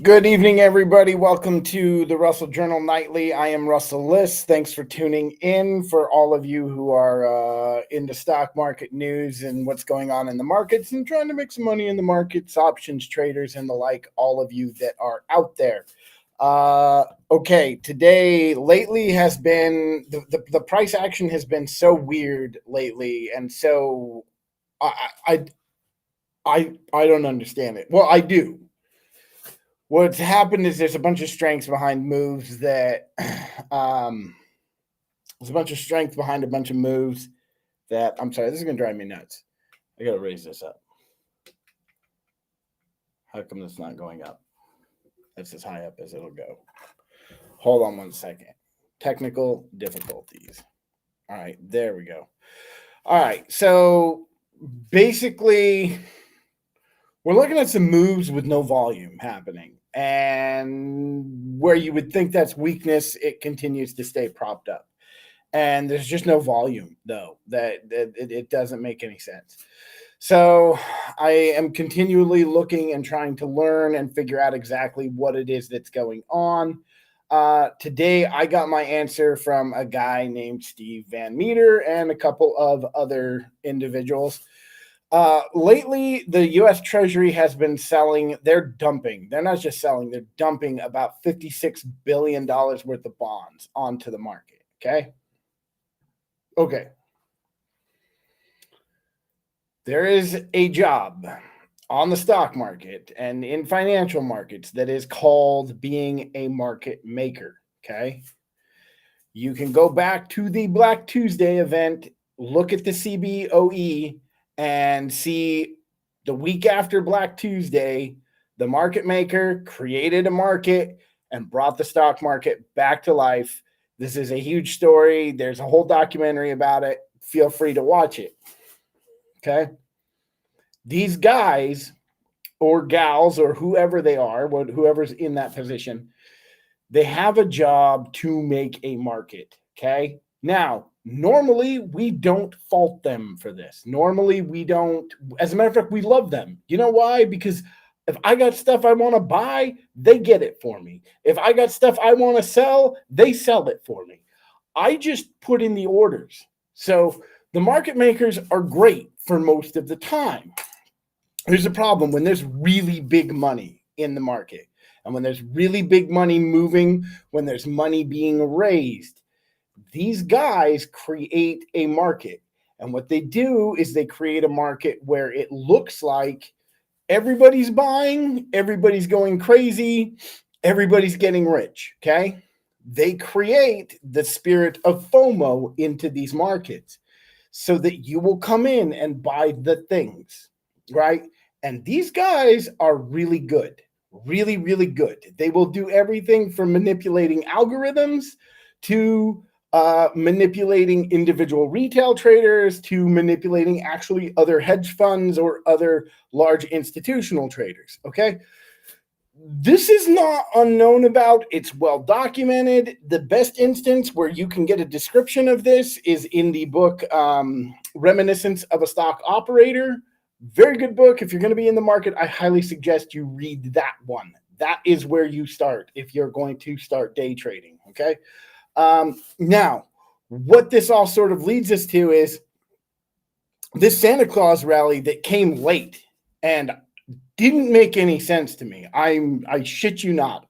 Good evening, everybody. Welcome to the Russell Journal Nightly. I am Russell Liss. Thanks for tuning in. For all of you who are into stock market news and what's going on in the markets and trying to make some money in the markets, options traders and the like, all of you that are out there. Okay, today lately has been the price action has been so weird lately, and so I I don't understand it. Well, I do. What's happened is there's a bunch of strengths behind moves that there's a bunch of strength behind a bunch of moves that I'm sorry, this is gonna drive me nuts. I gotta raise this up. How come it's not going up? That's as high up as it'll go. Hold on one second. Technical difficulties. All right, there we go. All right, so basically we're looking at some moves with no volume happening. And where you would think that's weakness, it continues to stay propped up. And there's just no volume, though, that it doesn't make any sense. So I am continually looking and trying to learn and figure out exactly what it is that's going on. Today, I got my answer from a guy named Steve Van Meter and a couple of other individuals. Lately, the US Treasury has been selling, they're dumping. They're not just selling, they're dumping about $56 billion worth of bonds onto the market. Okay. Okay. There is a job on the stock market and in financial markets that is called being a market maker. Okay. You can go back to the Black Tuesday event, look at the CBOE, and see the week after Black Tuesday, the market maker created a market and brought the stock market back to life. This is a huge story. There's a whole documentary about it. Feel free to watch it. Okay. These guys or gals or whoever they are, whoever's in that position, they have a job to make a market. Okay. Now, normally we don't fault them for this. Normally we don't. As a matter of fact, we love them. You know why? Because if I got stuff I want to buy, they get it for me. If I got stuff I want to sell, they sell it for me. I just put in the orders. So the market makers are great for most of the time. There's a problem when there's really big money in the market. And when there's really big money moving, when there's money being raised, these guys create a market. And what they do is they create a market where it looks like everybody's buying, everybody's going crazy, everybody's getting rich. Okay. They create the spirit of FOMO into these markets so that you will come in and buy the things, right? And these guys are really good, really, really good. They will do everything from manipulating algorithms to manipulating individual retail traders to manipulating actually other hedge funds or other large institutional traders. Okay. This is not unknown about. It's well documented. The best instance where you can get a description of this is in the book Reminiscence of a Stock Operator. Very good book. If you're going to be in the market, I highly suggest you read that one. That is where you start if you're going to start day trading. Okay. Now, what this all sort of leads us to is this Santa Claus rally that came late and didn't make any sense to me. I shit you not.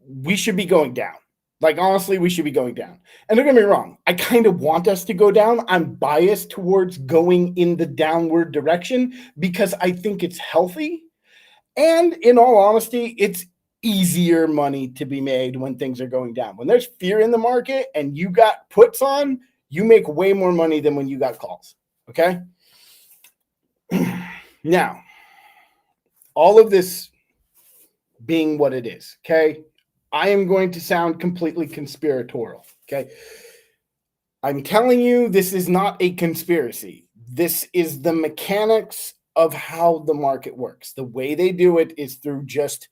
We should be going down. Like, honestly, we should be going down. And don't get me wrong, I kind of want us to go down. I'm biased towards going in the downward direction because I think it's healthy. And in all honesty, it's easier money to be made when things are going down. When there's fear in the market and you got puts on, you make way more money than when you got calls. Okay. Now, all of this being what it is, okay, I am going to sound completely conspiratorial. Okay. I'm telling you, this is not a conspiracy. This is the mechanics of how the market works. The way they do it is through just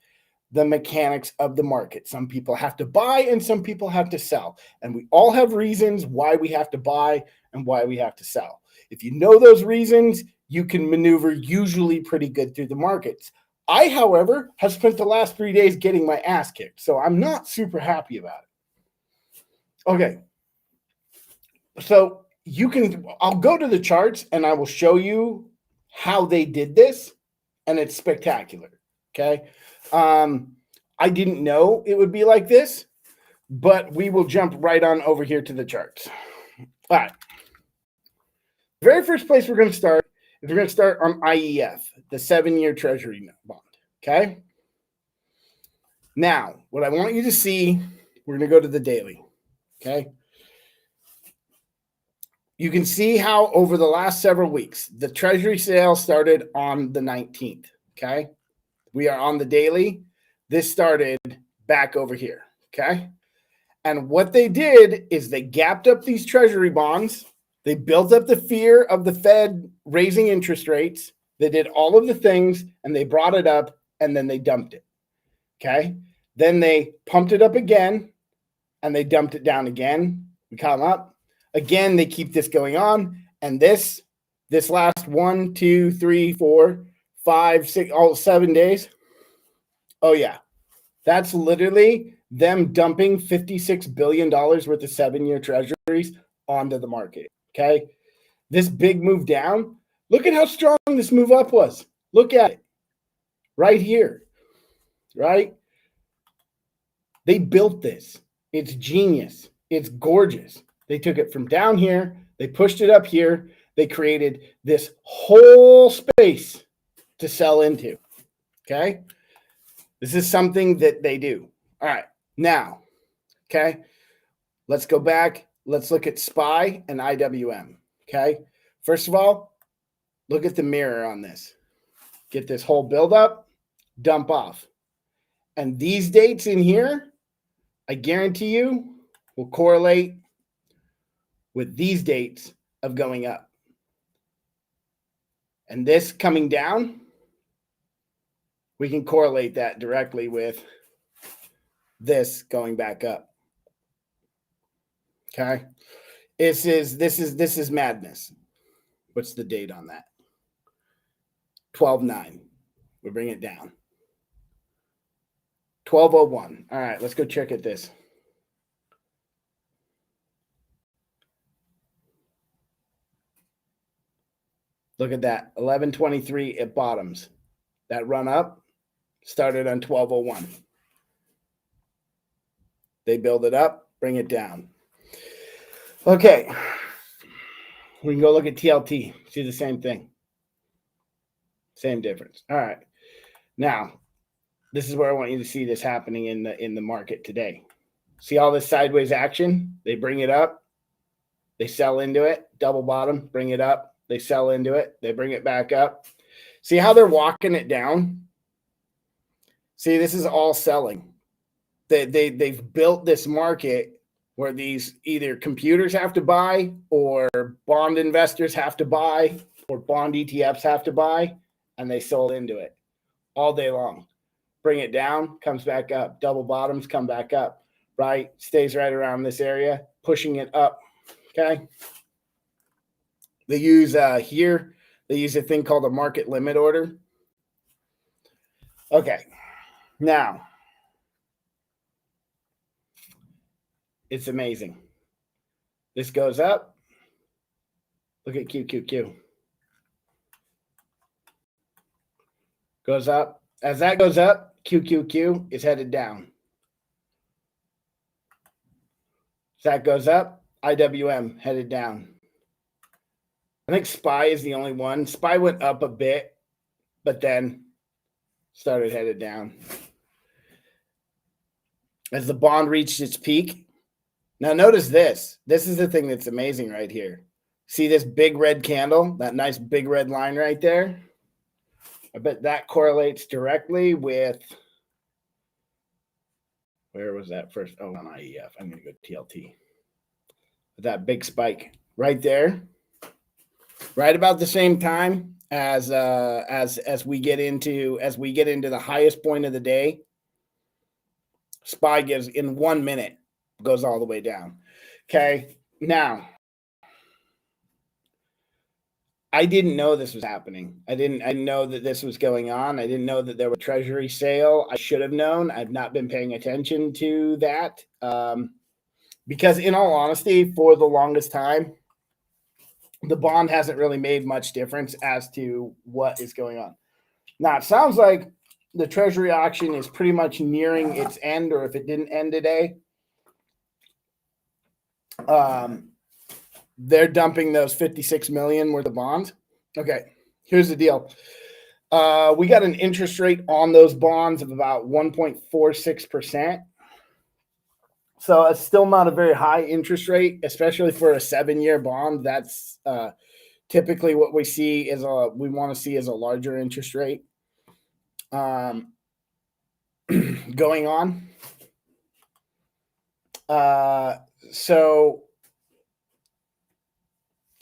the mechanics of the market. Some people have to buy and some people have to sell. And we all have reasons why we have to buy and why we have to sell. If you know those reasons, you can maneuver usually pretty good through the markets. I, however, have spent the last 3 days getting my ass kicked, so I'm not super happy about it. Okay. So I'll go to the charts and I will show you how they did this, and it's spectacular. Okay. I didn't know it would be like this, but we will jump right on over here to the charts. All right. The very first place we're going to start is we're going to start on IEF, the 7-year Treasury bond. Okay. Now, what I want you to see, we're going to go to the daily. Okay. You can see how over the last several weeks, the Treasury sale started on the 19th. Okay. We are on the daily. This started back over here. Okay. And what they did is they gapped up these Treasury bonds. They built up the fear of the Fed raising interest rates. They did all of the things and they brought it up and then they dumped it. Okay. Then they pumped it up again and they dumped it down again. We come up. Again, they keep this going on. And this last 1, 2, 3, 4, 5, 6, all 7 days. Oh, yeah. That's literally them dumping $56 billion worth of 7-year treasuries onto the market. Okay. This big move down. Look at how strong this move up was. Look at it right here. Right. They built this. It's genius. It's gorgeous. They took it from down here. They pushed it up here. They created this whole space to sell into. Okay. This is something that they do. All right. Now, okay, let's go back. Let's look at SPY and IWM. Okay. First of all, look at the mirror on this. Get this whole buildup, dump off. And these dates in here, I guarantee you, will correlate with these dates of going up. And this coming down, we can correlate that directly with this going back up. Okay. This is madness. What's the date on that? 12/9. We'll bring it down. 12/01. All right, let's go check at this. Look at that. 11/23 at bottoms. That run up started on 12/01. They build it up, bring it down. Okay. We can go look at TLT. See the same thing. Same difference. All right. Now, this is where I want you to see this happening in the market today. See all this sideways action? They bring it up. They sell into it. Double bottom, bring it up. They sell into it. They bring it back up. See how they're walking it down? See, this is all selling. They've built this market where these either computers have to buy or bond investors have to buy or bond ETFs have to buy, and they sold into it all day long. Bring it down, comes back up. Double bottoms, come back up, right? Stays right around this area, pushing it up, okay? They use here, they use a thing called a market limit order. Okay, now, it's amazing. This goes up. Look at QQQ. Goes up. As that goes up, QQQ is headed down. As that goes up, IWM headed down. I think SPY is the only one. SPY went up a bit, but then started headed down. As the bond reached its peak. Now notice this. This is the thing that's amazing right here. See this big red candle, that nice big red line right there? I bet that correlates directly with, where was that first? Oh, on IEF. I'm going to go TLT. That big spike right there, right about the same time as we get into the highest point of the day. SPY gives in 1 minute, goes all the way down. Okay, now I didn't know this was happening. I didn't know that this was going on. I didn't know that there was a treasury sale. I should have known. I've not been paying attention to that. Because in all honesty, for the longest time, the bond hasn't really made much difference as to what is going on. Now, it sounds like the treasury auction is pretty much nearing its end, or if it didn't end today, they're dumping those 56 million worth of bonds. Okay, here's the deal. We got an interest rate on those bonds of about 1.46%. So it's still not a very high interest rate, especially for a 7-year bond. That's typically what we see we want to see as a larger interest rate going on. So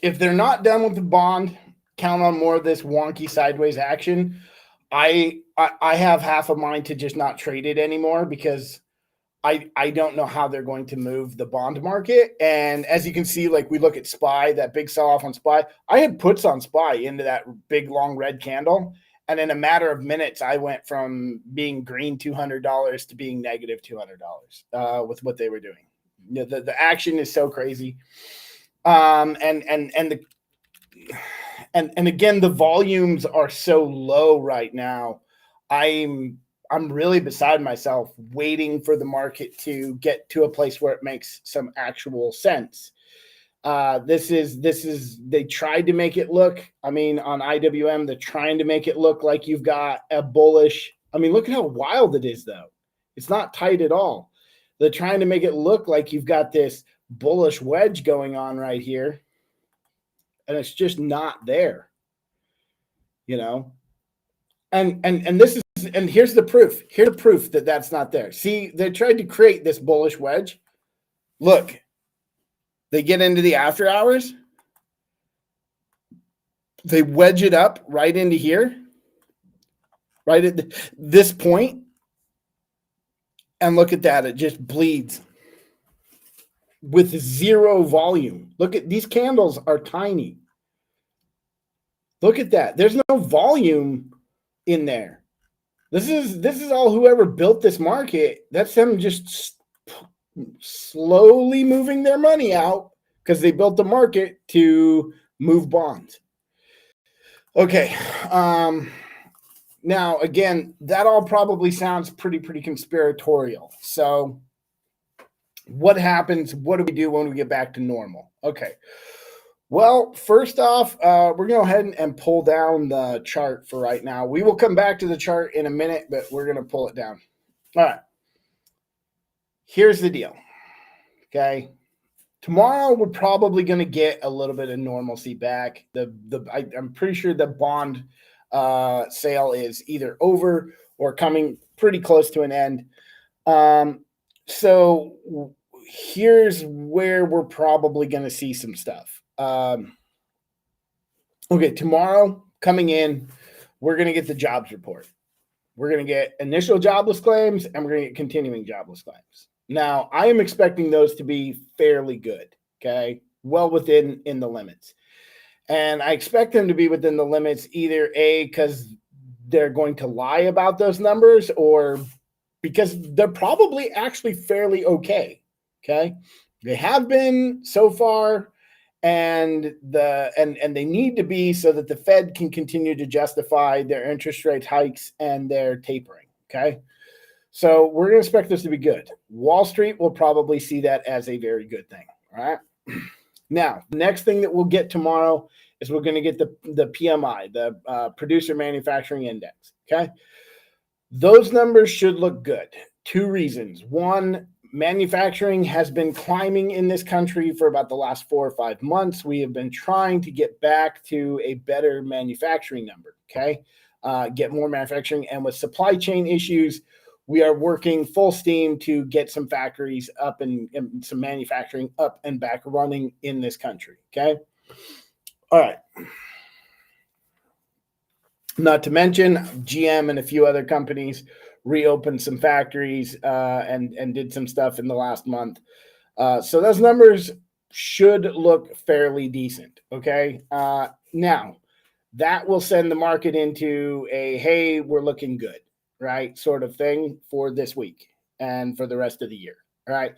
if they're not done with the bond, count on more of this wonky sideways action. I have half a mind to just not trade it anymore because I don't know how they're going to move the bond market. And as you can see, like we look at SPY, that big sell off on SPY. I had puts on SPY into that big long red candle. And in a matter of minutes, I went from being green $200 to being negative $200 with what they were doing. The action is so crazy. And again, the volumes are so low right now. I'm really beside myself waiting for the market to get to a place where it makes some actual sense. They tried to make it look, on IWM, they're trying to make it look like you've got a bullish. Look at how wild it is though. It's not tight at all. They're trying to make it look like you've got this bullish wedge going on right here. And it's just not there, and this is, and here's the proof. Here's the proof that that's not there. See, they tried to create this bullish wedge. Look, they get into the after hours. They wedge it up right into here, right at this point. And look at that. It just bleeds with zero volume. Look at these candles are tiny. Look at that. There's no volume in there. This is all whoever built this market. That's them just slowly moving their money out because they built the market to move bonds. Okay. Now, again, that all probably sounds pretty conspiratorial. So what happens? What do we do when we get back to normal? Okay. Well, first off, we're going to go ahead and pull down the chart for right now. We will come back to the chart in a minute, but we're going to pull it down. All right. Here's the deal. Okay. Tomorrow, we're probably going to get a little bit of normalcy back. I'm pretty sure the bond sale is either over or coming pretty close to an end. So here's where we're probably going to see some stuff. Okay, tomorrow coming in, we're going to get the jobs report. We're going to get initial jobless claims and we're going to get continuing jobless claims. Now, I am expecting those to be fairly good, okay? Well within the limits. And I expect them to be within the limits either A, because they're going to lie about those numbers, or because they're probably actually fairly okay, okay? They have been so far, and they need to be so that the Fed can continue to justify their interest rate hikes and their tapering, okay? So we're going to expect this to be good. Wall Street will probably see that as a very good thing, all right? Now, the next thing that we'll get tomorrow is we're going to get the PMI, the Producer Manufacturing Index, okay? Those numbers should look good. Two reasons. One, manufacturing has been climbing in this country for about the last 4 or 5 months. We have been trying to get back to a better manufacturing number, okay? Get more manufacturing. And with supply chain issues, we are working full steam to get some factories up and some manufacturing up and back running in this country, okay? All right. Not to mention GM and a few other companies reopened some factories and did some stuff in the last month. So those numbers should look fairly decent, okay? Now, that will send the market into a, hey, we're looking good, right, sort of thing for this week and for the rest of the year, right?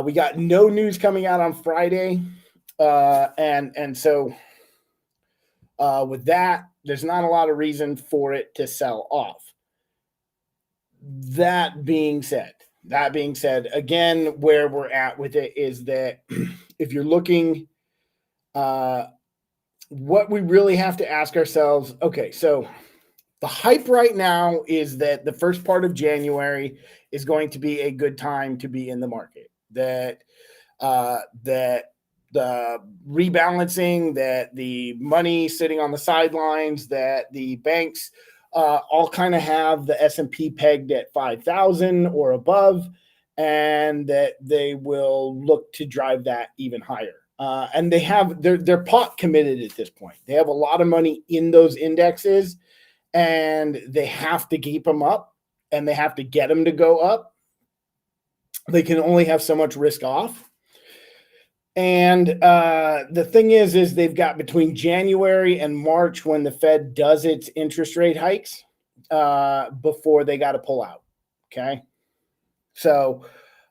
We got no news coming out on Friday, and so with that, there's not a lot of reason for it to sell off. That being said, again, where we're at with it is that if you're looking, what we really have to ask ourselves, okay, so the hype right now is that the first part of January is going to be a good time to be in the market. That the rebalancing, that the money sitting on the sidelines, that the banks all kind of have the S&P pegged at 5,000 or above, and that they will look to drive that even higher. And they have they're pot committed at this point. They have a lot of money in those indexes, and they have to keep them up, and they have to get them to go up. They can only have so much risk off. And the thing is they've got between January and March when the Fed does its interest rate hikes before they got to pull out. Okay. So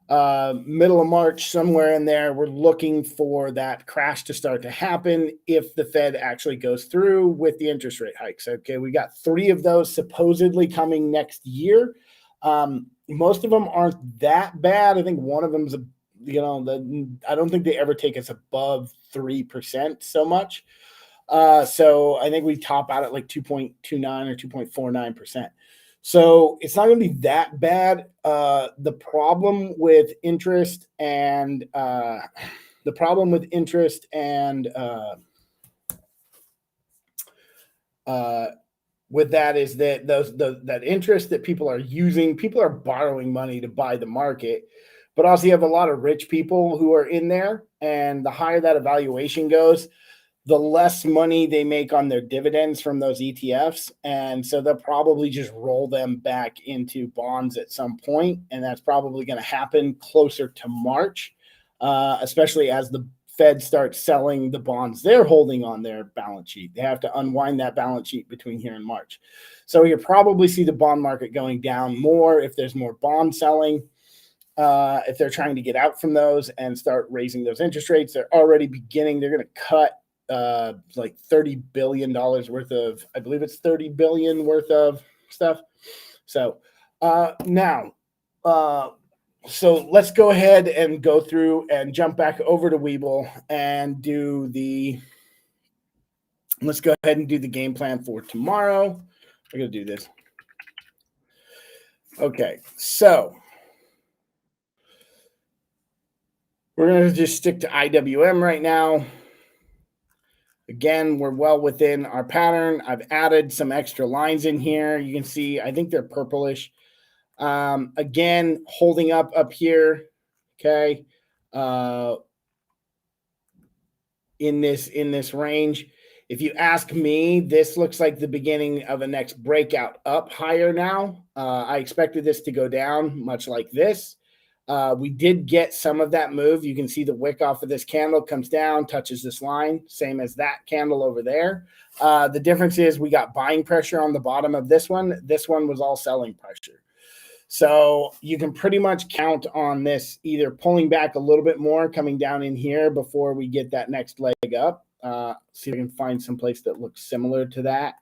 middle of March, somewhere in there, we're looking for that crash to start to happen if the Fed actually goes through with the interest rate hikes. Okay. We got 3 of those supposedly coming next year. Most of them aren't that bad. I think one of them's I don't think they ever take us above 3% so much. So I think we top out at like 2.29 or 2.49%. So it's not going to be that bad. The problem with interest and with that is that that interest that people are borrowing money to buy the market, but also you have a lot of rich people who are in there, and the higher that evaluation goes, the less money they make on their dividends from those ETFs. And so they'll probably just roll them back into bonds at some point, and that's probably going to happen closer to March, especially as the Fed starts selling the bonds they're holding on their balance sheet. They have to unwind that balance sheet between here and March. So you'll probably see the bond market going down more if there's more bond selling. If they're trying to get out from those and start raising those interest rates, they're already beginning. They're going to cut like $30 billion worth of, I believe it's $30 billion worth of stuff. So so let's go ahead and go through and jump back over to Webull and let's go ahead and do the game plan for tomorrow. We're going to do this. Okay, so we're going to just stick to IWM right now. Again, we're well within our pattern. I've added some extra lines in here. You can see, I think they're purplish. Again, holding up here. Okay. In this range. If you ask me, this looks like the beginning of a next breakout up higher now. I expected this to go down much like this. We did get some of that move. You can see the wick off of this candle comes down, touches this line, same as that candle over there. The difference is we got buying pressure on the bottom of this one. This one was all selling pressure. So you can pretty much count on this either pulling back a little bit more, coming down in here before we get that next leg up. See if I can find some place that looks similar to that.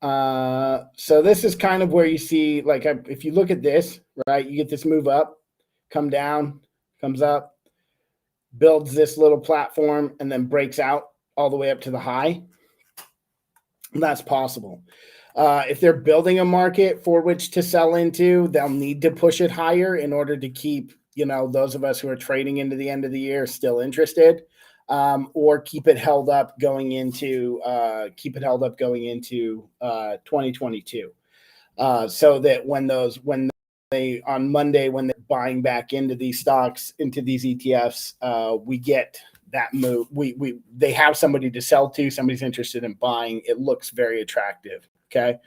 So this is kind of where you see, like, if you look at this, right, you get this move up, come down, comes up, builds this little platform, and then breaks out all the way up to the high. And that's possible. If they're building a market for which to sell into, they'll need to push it higher in order to keep, those of us who are trading into the end of the year still interested, or keep it held up going into 2022, so that when on Monday, when they're buying back into these stocks, into these ETFs, we get that move. They have somebody to sell to, somebody's interested in buying. It looks very attractive. Okay.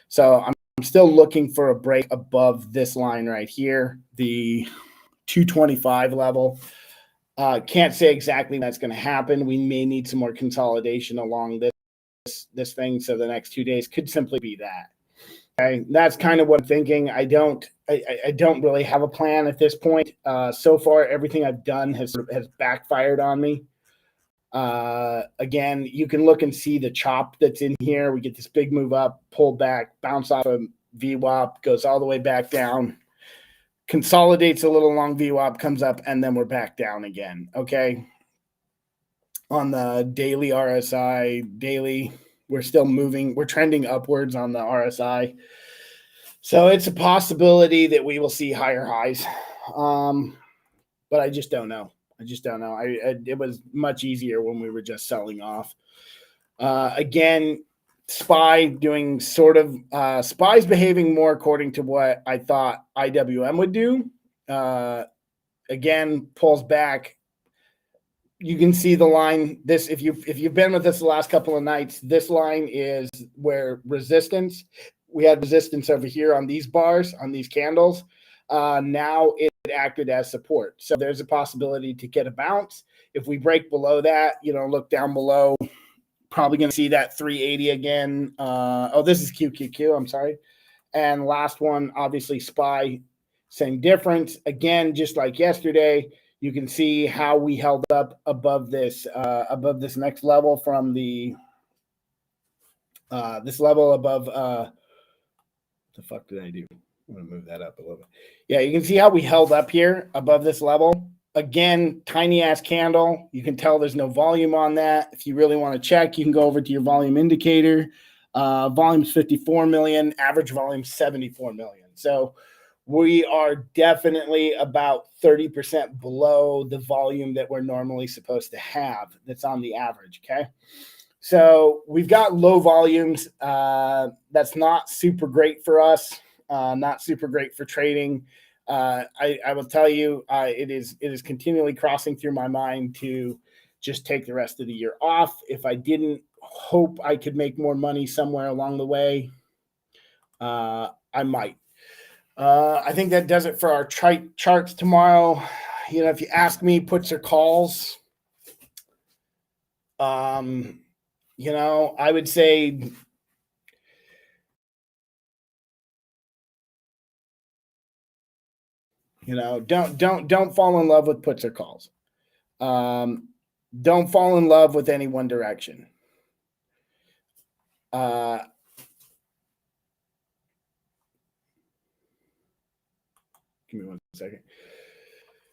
So I'm still looking for a break above this line right here, the 225 level. Can't say exactly when that's going to happen. We may need some more consolidation along this thing. So the next 2 days could simply be that. Okay, that's kind of what I'm thinking. I don't really have a plan at this point. So far, everything I've done has backfired on me. Again, you can look and see the chop that's in here. We get this big move up, pull back, bounce off a VWAP, goes all the way back down, consolidates a little long VWAP, comes up, and then we're back down again. Okay. On the daily RSI, we're still moving. We're trending upwards on the RSI. So it's a possibility that we will see higher highs. But I just don't know. It was much easier when we were just selling off. Again, SPY doing sort of SPY's behaving more according to what I thought IWM would do. Again, pulls back. You can see the line. This, if you've been with us the last couple of nights, this line is where resistance. We had resistance over here on these bars, on these candles. Now it acted as support. So there's a possibility to get a bounce. If we break below that, look down below, probably going to see that 380 again. This is QQQ. I'm sorry. And last one, obviously SPY, same difference. Again, just like yesterday, you can see how we held up above this next level from the this level above. What the fuck did I do? I'm going to move that up a little bit. Yeah, you can see how we held up here above this level. Again, tiny ass candle. You can tell there's no volume on that. If you really want to check, you can go over to your volume indicator. Volume's 54 million, average volume 74 million. So we are definitely about 30% below the volume that we're normally supposed to have that's on the average, okay? So we've got low volumes. That's not super great for us, not super great for trading. I will tell you, it is continually crossing through my mind to just take the rest of the year off. If I didn't hope I could make more money somewhere along the way, I might. I think that does it for our charts tomorrow. If you ask me, puts or calls, I would say don't fall in love with puts or calls. Don't fall in love with any one direction. Give me 1 second.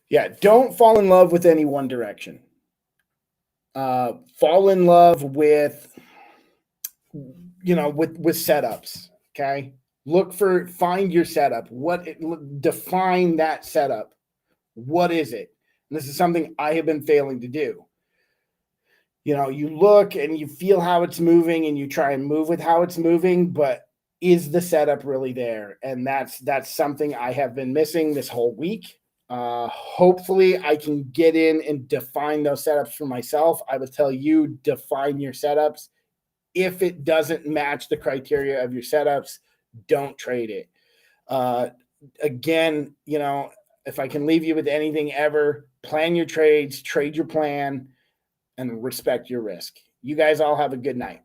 Yeah, don't fall in love with any one direction. Fall in love with with setups. Okay, find your setup. Define that setup. What is it? And this is something I have been failing to do. You look and you feel how it's moving and you try and move with how it's moving, but is the setup really there? And that's something I have been missing this whole week. Hopefully I can get in and define those setups for myself. I would tell you, define your setups. If it doesn't match the criteria of your setups, don't trade it. Again, if I can leave you with anything ever, plan your trades, trade your plan, and respect your risk. You guys all have a good night.